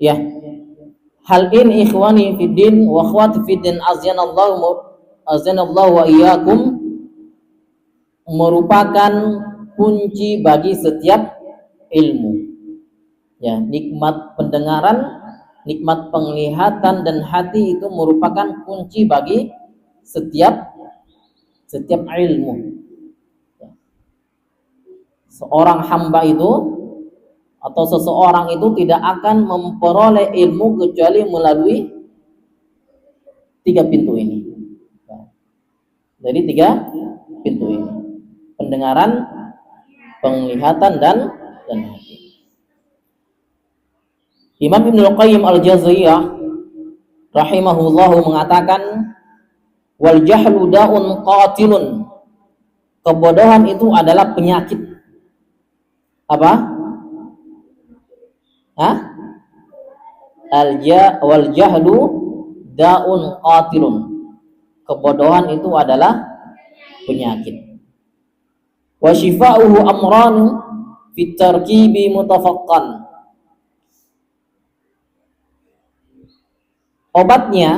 Ya, hal ini ikhwani fiddin wa akhwati fiddin azanallahu wa iyyakum merupakan kunci bagi setiap ilmu. Ya, nikmat pendengaran, nikmat penglihatan dan hati itu merupakan kunci bagi setiap ilmu. Seorang hamba itu atau seseorang itu tidak akan memperoleh ilmu kecuali melalui 3 pintu ini. Jadi 3 pintu ini: pendengaran, penglihatan dan hati. Imam Ibnul Qayyim Al-Jauziyah rahimahullahu mengatakan, wal jahlu da'un qatilun. Kebodohan itu adalah penyakit. Apa? Wal jahlu da'un qatilun. Kebodohan itu adalah penyakit. Wa shifa'uhu amran fit tarkibi mutafaqqan. Obatnya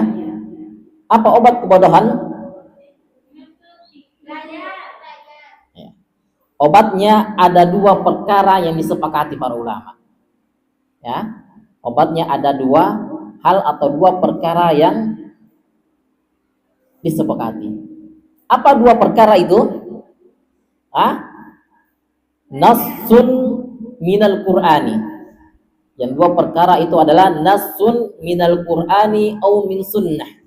apa? Obat kebodohan? Ya. Obatnya ada 2 perkara yang disepakati para ulama. Ya, obatnya ada 2 hal atau 2 perkara yang disepakati. Apa 2 perkara itu? Nassun minal Qur'ani. Yang 2 perkara itu adalah nassun minal Qur'ani au min sunnah.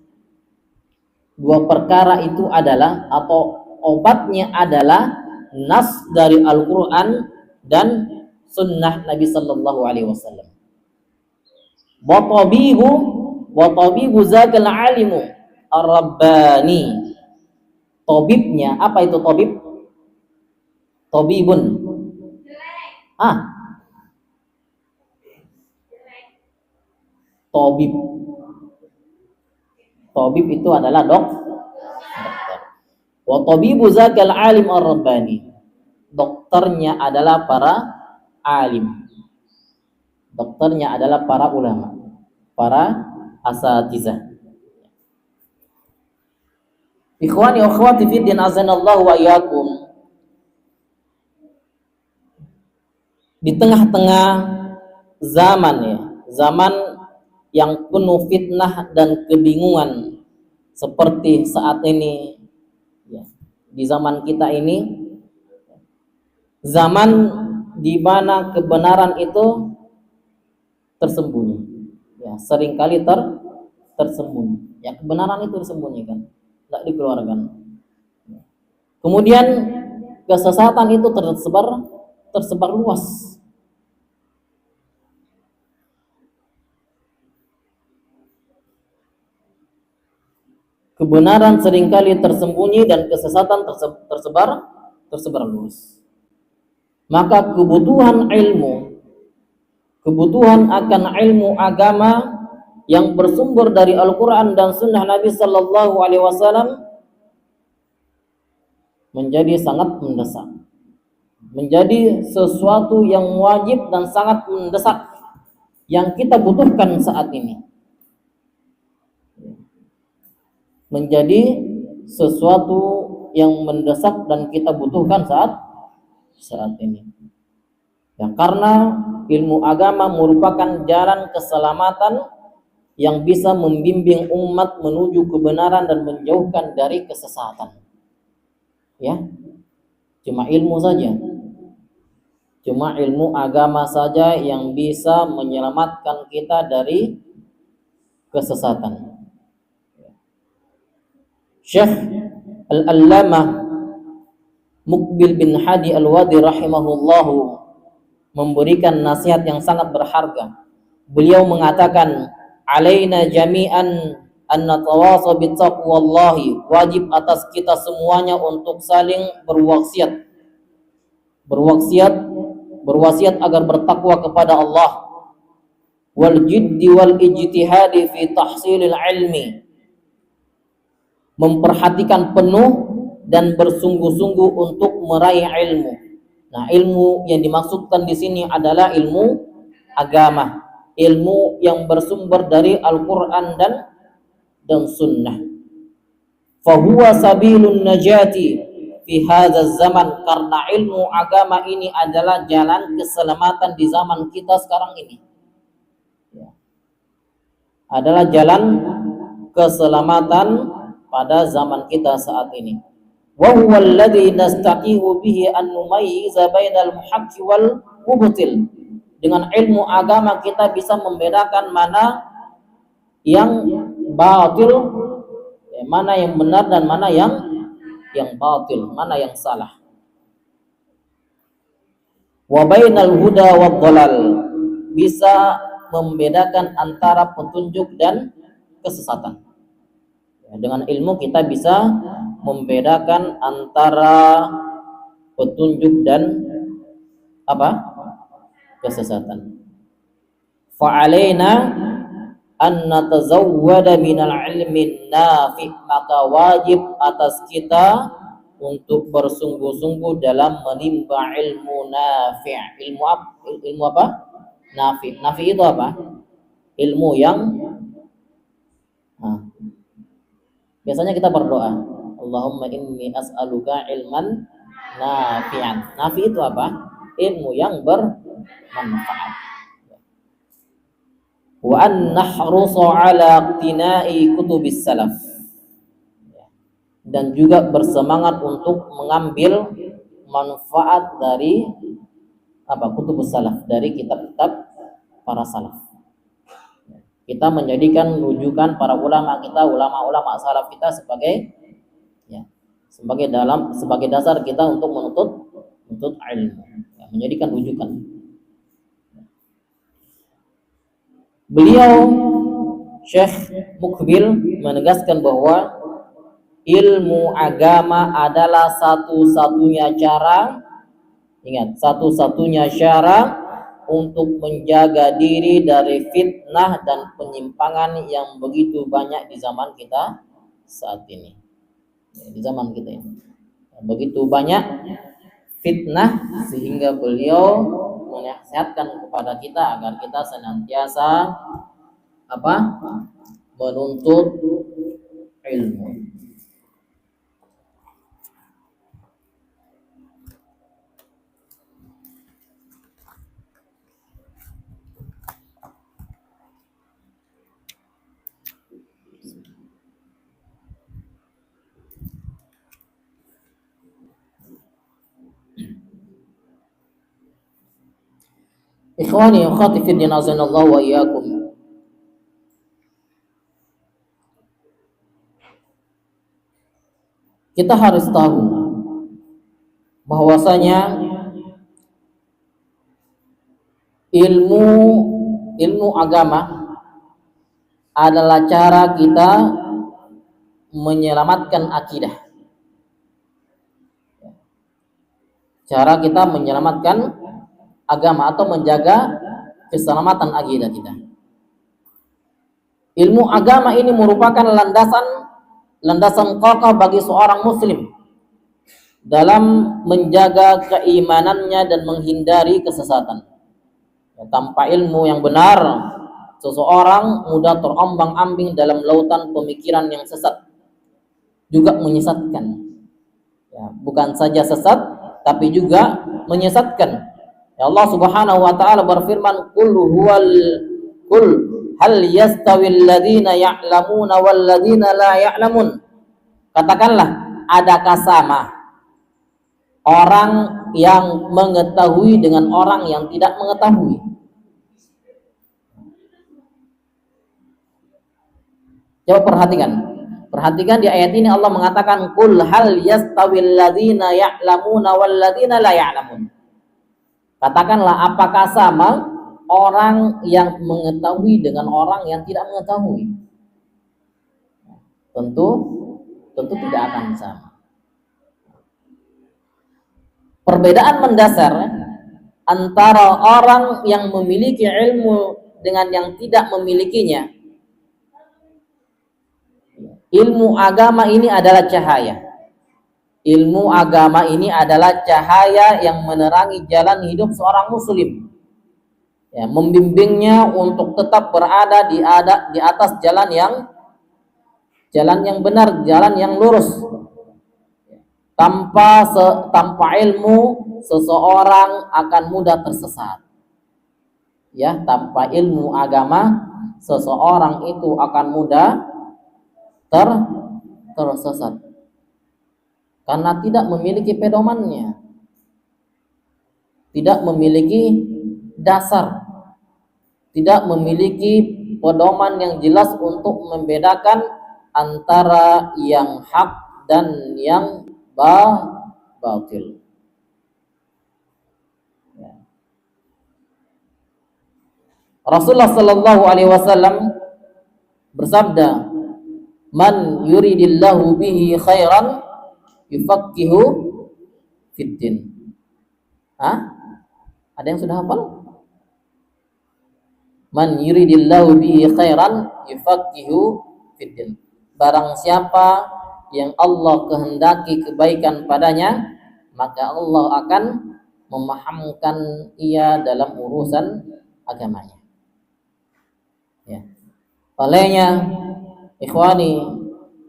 2 perkara itu adalah, atau obatnya adalah nas dari Al-Qur'an dan sunnah Nabi sallallahu alaihi wasallam. Wa tabibu zakal alimu ar-rabbani. Tabibnya, apa itu tabib? Tabibun. Tabib. Tabib itu adalah dokter. Wa tabibu zakal alim ar-rabbani. Dokternya adalah para alim. Dokternya adalah para ulama, para asatizah. Ikhwani wa akhwati fiddin azanallahu wa iyyakum. Di tengah-tengah zaman, ya, zaman yang penuh fitnah dan kebingungan seperti saat ini, ya, di zaman kita ini, zaman di mana kebenaran itu tersembunyi, ya, seringkali tersembunyi, ya, kebenaran itu tersembunyikan, tidak dikeluarkan. Kemudian kesesatan itu tersebar luas. Kebenaran seringkali tersembunyi dan kesesatan tersebar luas. Maka kebutuhan akan ilmu agama yang bersumber dari Al-Quran dan Sunnah Nabi Sallallahu Alaihi Wasallam menjadi sangat mendesak, menjadi sesuatu yang wajib dan sangat mendesak yang kita butuhkan saat ini. Menjadi sesuatu yang mendesak dan kita butuhkan saat ini. Ya, karena ilmu agama merupakan jalan keselamatan yang bisa membimbing umat menuju kebenaran dan menjauhkan dari kesesatan. Ya, cuma ilmu saja, cuma ilmu agama saja yang bisa menyelamatkan kita dari kesesatan. Syekh Al-Allamah Muqbil bin Hadi Al-Wadi rahimahullahu memberikan nasihat yang sangat berharga. Beliau mengatakan, alaina jami'an an natawasa bittaqwallahi. Wajib atas kita semuanya untuk saling berwasiat agar bertakwa kepada Allah. Wal jiddi wal ijtihadi fi tahsilil ilmi. Memperhatikan penuh dan bersungguh-sungguh untuk meraih ilmu. Nah, ilmu yang dimaksudkan di sini adalah ilmu agama. ilmu yang bersumber dari Al-Quran dan Sunnah. Fahuwa sabilun najati fi hadzal zaman, karena ilmu agama ini adalah jalan keselamatan di zaman kita sekarang ini. Adalah jalan keselamatan pada zaman kita saat ini. Wa huwa alladhi nastaqihu bihi an numayyiza bainal muhaqqi wal mubtil. Dengan ilmu agama kita bisa membedakan mana yang batil, mana yang benar dan mana yang batil, mana yang salah. Wa bainal huda wad dhalal, bisa membedakan antara petunjuk dan kesesatan. Dengan ilmu kita bisa membedakan antara petunjuk dan kesesatan. Fa'alaina an natazawwada minal ilmi nafi', maka wajib atas kita untuk bersungguh-sungguh dalam menimba ilmu nafi'. Ilmu apa? Nafi'. Nafi' itu apa? Ilmu yang biasanya kita berdoa, Allahumma inni as'aluka ilman nafi'an. Nafi' itu apa? Ilmu yang bermanfaat. Wa an nahrusa ala iqtina'i kutubis salaf, dan juga bersemangat untuk mengambil manfaat dari kutubus salaf, dari kitab-kitab para salaf. Kita menjadikan rujukan para ulama kita, ulama salaf kita sebagai dasar kita untuk menuntut ilmu, menjadikan rujukan. Beliau Syekh Mukbil menegaskan bahwa ilmu agama adalah satu-satunya cara, ingat, satu-satunya cara untuk menjaga diri dari fitnah dan penyimpangan yang begitu banyak di zaman kita saat ini. Di zaman kita ini begitu banyak fitnah, sehingga beliau menasihatkan kepada kita agar kita senantiasa menuntut ilmu. Ikhwani wa akhwati fi din, azanallahu wa iyyakum. Kita harus tahu bahwasanya ilmu agama adalah cara kita menyelamatkan akidah. Cara kita menyelamatkan agama atau menjaga keselamatan akidah kita. Ilmu agama ini merupakan landasan kokoh bagi seorang muslim dalam menjaga keimanannya dan menghindari kesesatan. Tanpa ilmu yang benar, seseorang mudah terombang-ambing dalam lautan pemikiran yang sesat, juga menyesatkan. Bukan saja sesat, tapi juga menyesatkan. Allah Subhanahu wa taala berfirman, Qul hal yastawil ladzina ya'lamuna wal ladzina la ya'lamun. Katakanlah, adakah sama orang yang mengetahui dengan orang yang tidak mengetahui? Coba perhatikan di ayat ini Allah mengatakan, Qul hal yastawil ladzina ya'lamuna wal ladzina la ya'lamun. Katakanlah, apakah sama orang yang mengetahui dengan orang yang tidak mengetahui? Tentu tidak akan sama. Perbedaan mendasar antara orang yang memiliki ilmu dengan yang tidak memilikinya. Ilmu agama ini adalah cahaya. Ilmu agama ini adalah cahaya yang menerangi jalan hidup seorang muslim. membimbingnya untuk tetap berada di atas jalan yang benar, jalan yang lurus. Tanpa ilmu seseorang akan mudah tersesat. Ya, tanpa ilmu agama seseorang itu akan mudah tersesat karena tidak memiliki pedomannya, tidak memiliki dasar, tidak memiliki pedoman yang jelas untuk membedakan antara yang hak dan yang batil. Rasulullah sallallahu alaihi wasallam bersabda, "Man yuridillahu bihi khairan yufaqihu fiddin." Ada yang sudah hafal? Man yuridillahu bihi khairan yufaqihu fiddin. Barang siapa yang Allah kehendaki kebaikan padanya, maka Allah akan memahamkan ia dalam urusan agamanya. Ya. Olehnya, ikhwani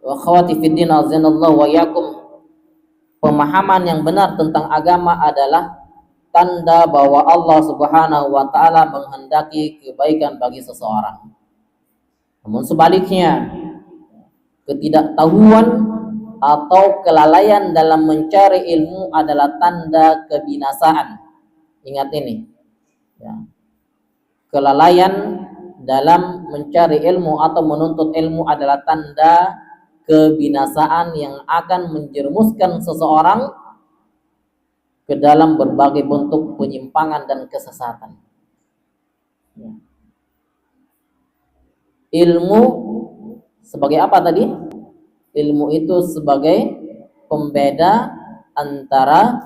wa akhwati fiddin azanallahu wa iyyakum, pemahaman yang benar tentang agama adalah tanda bahwa Allah Subhanahu wa taala menghendaki kebaikan bagi seseorang. Namun sebaliknya, ketidaktahuan atau kelalaian dalam mencari ilmu adalah tanda kebinasaan. Ingat ini. Ya. Kelalaian dalam mencari ilmu atau menuntut ilmu adalah tanda kebinasaan yang akan menjerumuskan seseorang ke dalam berbagai bentuk penyimpangan dan kesesatan. Ilmu sebagai apa tadi? Ilmu itu sebagai pembeda antara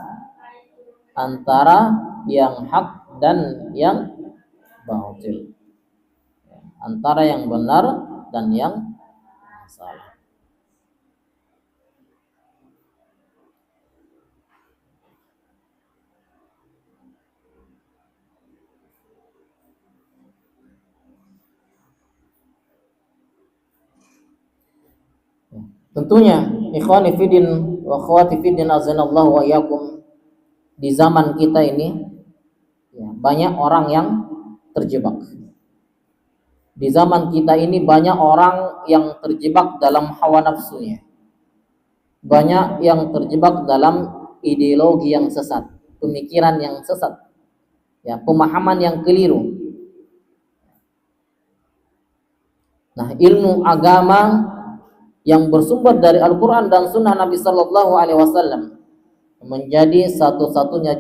yang hak dan yang batil, antara yang benar dan yang salah. Tentunya ikhwani fiddin wa akhwati fiddin azanallahu wa iyyakum, di zaman kita ini banyak orang yang terjebak. Di zaman kita ini banyak orang yang terjebak dalam hawa nafsunya. Banyak yang terjebak dalam ideologi yang sesat, pemikiran yang sesat, pemahaman yang keliru. Nah, ilmu agama yang bersumber dari Al-Quran dan Sunnah Nabi Sallallahu Alaihi Wasallam menjadi satu-satunya